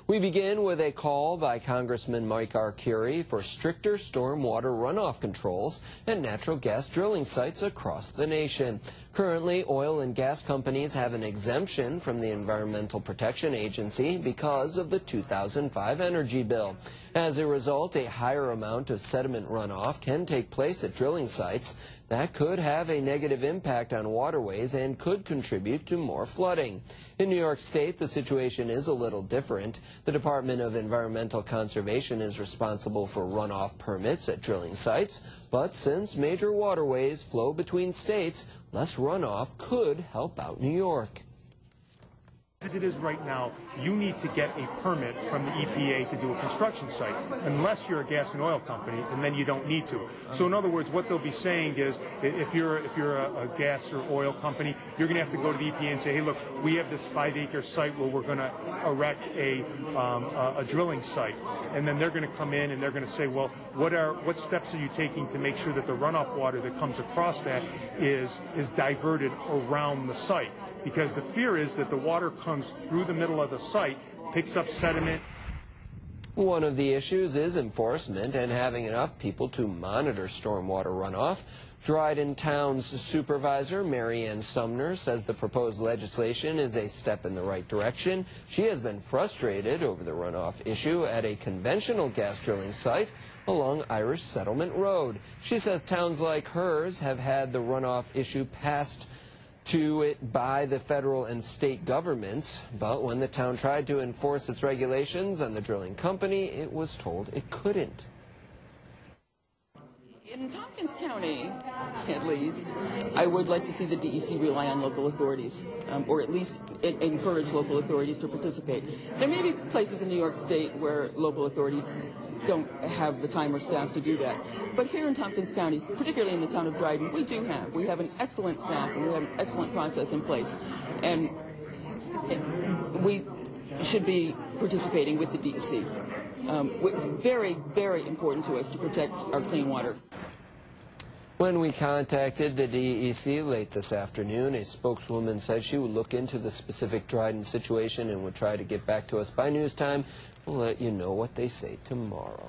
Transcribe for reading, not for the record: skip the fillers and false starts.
We begin with a call by Congressman Mike Arcuri for stricter stormwater runoff controls at natural gas drilling sites across the nation. Currently, oil and gas companies have an exemption from the Environmental Protection Agency because of the 2005 energy bill. As a result, a higher amount of sediment runoff can take place at drilling sites. That could have a negative impact on waterways and could contribute to more flooding. In New York State, the situation is a little different. The Department of Environmental Conservation is responsible for runoff permits at drilling sites, but since major waterways flow between states, less runoff could help out New York. As it is right now, you need to get a permit from the EPA to do a construction site, unless you're a gas and oil company, and then you don't need to. So in other words, what they'll be saying is, if you're a gas or oil company, you're going to have to go to the EPA and say, hey, look, we have this 5-acre site where we're going to erect a drilling site, and then they're going to come in and they're going to say, well, what steps are you taking to make sure that the runoff water that comes across that is diverted around the site? Because the fear is that the water comes through the middle of the site, picks up sediment. One of the issues is enforcement and having enough people to monitor stormwater runoff. Dryden Town's supervisor, Mary Ann Sumner, says the proposed legislation is a step in the right direction. She has been frustrated over the runoff issue at a conventional gas drilling site along Irish Settlement Road. She says towns like hers have had the runoff issue passed to it by the federal and state governments, but when the town tried to enforce its regulations on the drilling company, it was told it couldn't. In Tompkins County, at least, I would like to see the DEC rely on local authorities, or at least encourage local authorities to participate. There may be places in New York State where local authorities don't have the time or staff to do that. But here in Tompkins County, particularly in the town of Dryden, we have an excellent staff and we have an excellent process in place. And we should be participating with the DEC. It's very, very important to us to protect our clean water. When we contacted the DEC late this afternoon, a spokeswoman said she would look into the specific Dryden situation and would try to get back to us by news time. We'll let you know what they say tomorrow.